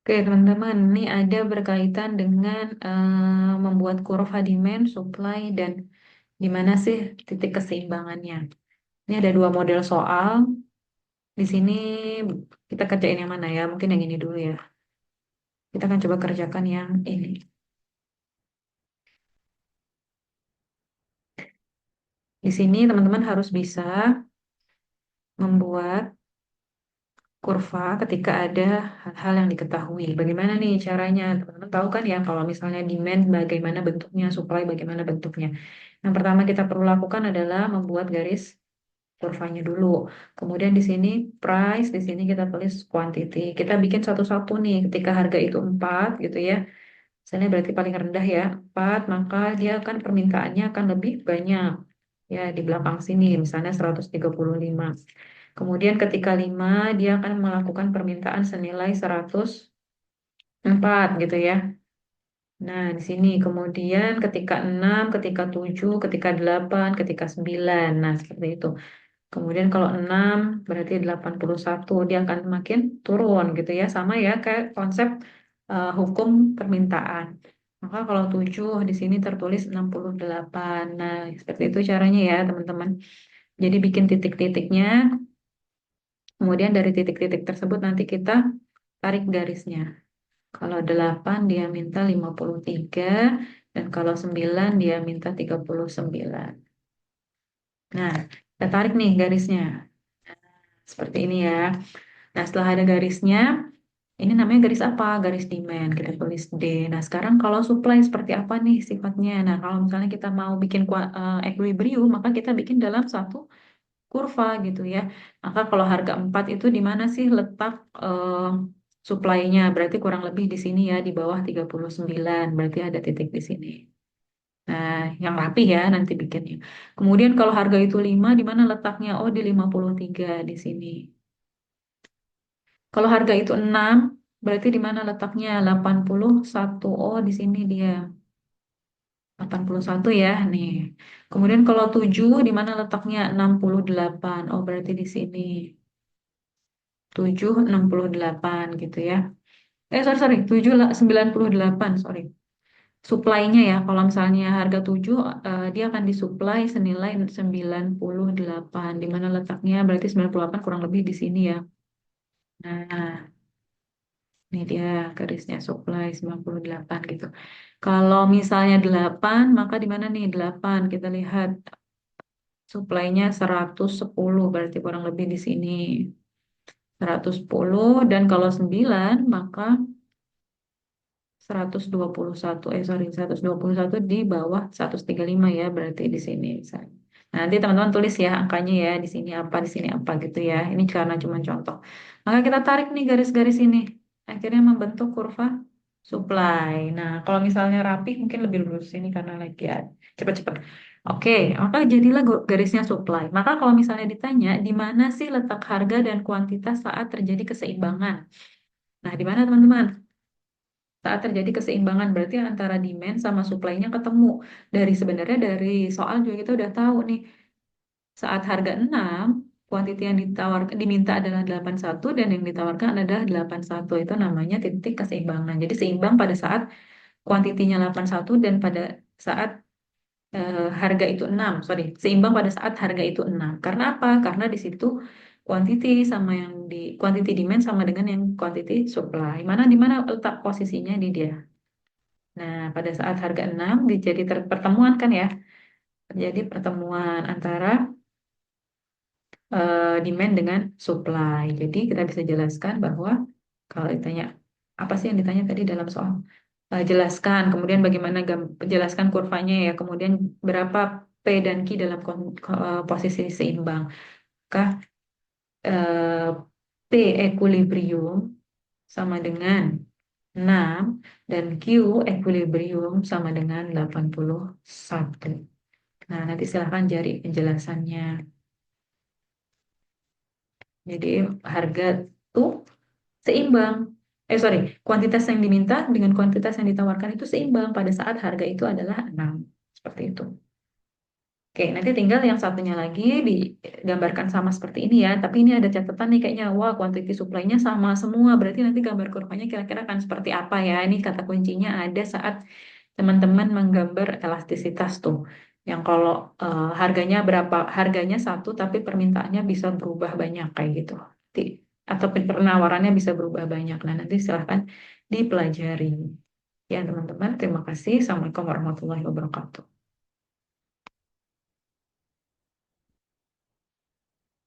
Oke, teman-teman, ini ada berkaitan dengan membuat kurva demand, supply, dan di mana sih titik keseimbangannya. Ini ada dua model soal. Di sini kita kerjain yang mana ya? Mungkin yang ini dulu ya. Kita akan coba kerjakan yang ini. Di sini teman-teman harus bisa membuat kurva ketika ada hal-hal yang diketahui. Bagaimana nih caranya? Teman-teman tahu kan ya kalau misalnya demand bagaimana bentuknya, supply bagaimana bentuknya. Yang pertama kita perlu lakukan adalah membuat garis kurvanya dulu. Kemudian di sini price, di sini kita tulis quantity. Kita bikin satu-satu nih ketika harga itu 4 gitu ya. Misalnya berarti paling rendah ya 4, maka dia akan permintaannya akan lebih banyak. Ya di belakang sini misalnya 135. Kemudian ketika 5 dia akan melakukan permintaan senilai 104 gitu ya. Nah, di sini kemudian ketika 6, ketika 7, ketika 8, ketika 9. Nah, seperti itu. Kemudian kalau 6 berarti 81 dia akan makin turun gitu ya. Sama ya kayak konsep hukum permintaan. Maka kalau 7 di sini tertulis 68. Nah, seperti itu caranya ya, teman-teman. Jadi bikin titik-titiknya, kemudian dari titik-titik tersebut nanti kita tarik garisnya. Kalau 8 dia minta 53 dan kalau 9 dia minta 39. Nah, kita tarik nih garisnya. Seperti ini ya. Nah, setelah ada garisnya, ini namanya garis apa? Garis demand. Kita tulis D. Nah, sekarang kalau supply seperti apa nih sifatnya? Nah, kalau misalnya kita mau bikin equilibrium, maka kita bikin dalam satu kurva gitu ya. Maka kalau harga 4 itu di mana sih letak supply-nya? Berarti kurang lebih di sini ya, di bawah 39. Berarti ada titik di sini. Nah, yang rapi ya nanti bikinnya. Kemudian kalau harga itu 5, di mana letaknya? Oh, di 53 di sini. Kalau harga itu 6, berarti di mana letaknya? 81. Oh, di sini dia. 81 ya, nih. Kemudian kalau 7, di mana letaknya? 68. Oh, berarti di sini. 768 gitu ya. Sorry, 98, sorry. Supply-nya ya, kalau misalnya harga 7, dia akan disuplai senilai 98. Di mana letaknya? Berarti 98 kurang lebih di sini ya. Nah, ini dia garisnya supply 98 gitu. Kalau misalnya 8, maka di mana nih 8? Kita lihat supply-nya 110, berarti kurang lebih di sini. 110 dan kalau 9 maka 121, sorry, 121 di bawah 135 ya, berarti di sini misalnya. Nah, nanti teman-teman tulis ya angkanya ya, di sini apa gitu ya. Ini karena cuma contoh. Maka kita tarik nih garis-garis ini. Akhirnya membentuk kurva supply. Nah, kalau misalnya rapi mungkin lebih lurus ini karena lagi ya cepat-cepat. Oke, maka jadilah garisnya supply. Maka kalau misalnya ditanya di mana sih letak harga dan kuantitas saat terjadi keseimbangan? Nah, di mana teman-teman? Saat terjadi keseimbangan berarti antara demand sama supply-nya ketemu. Sebenarnya dari soal juga kita udah tahu nih, saat harga 6, kuantiti yang diminta adalah 81 dan yang ditawarkan adalah 81. Itu namanya titik keseimbangan. Jadi seimbang pada saat kuantitinya 81 dan pada saat harga itu 6. Sorry, seimbang pada saat harga itu 6. Karena apa? Karena di situ kuantiti sama yang di kuantiti demand sama dengan yang kuantiti supply. Di mana letak posisinya di dia. Nah, pada saat harga 6 jadi pertemuan kan ya, terjadi pertemuan antara demand dengan supply. Jadi kita bisa jelaskan bahwa kalau ditanya apa sih yang ditanya tadi dalam soal, jelaskan, kemudian bagaimana jelaskan kurvanya ya, kemudian berapa P dan Q dalam posisi seimbang. Maka eh, P equilibrium sama dengan 6 dan Q equilibrium sama dengan 81. Nah, nanti silahkan cari penjelasannya. Jadi harga tuh seimbang. Sorry, kuantitas yang diminta dengan kuantitas yang ditawarkan itu seimbang pada saat harga itu adalah 6. Seperti itu. Oke, nanti tinggal yang satunya lagi digambarkan sama seperti ini ya. Tapi ini ada catatan nih kayaknya, wah quantity supply-nya sama semua. Berarti nanti gambar kurvanya kira-kira akan seperti apa ya. Ini kata kuncinya ada saat teman-teman menggambar elastisitas tuh. Yang kalau harganya berapa, harganya satu tapi permintaannya bisa berubah banyak kayak gitu. Atau penawarannya bisa berubah banyak. Nah, nanti silahkan dipelajari. Ya, teman-teman, terima kasih. Assalamualaikum warahmatullahi wabarakatuh.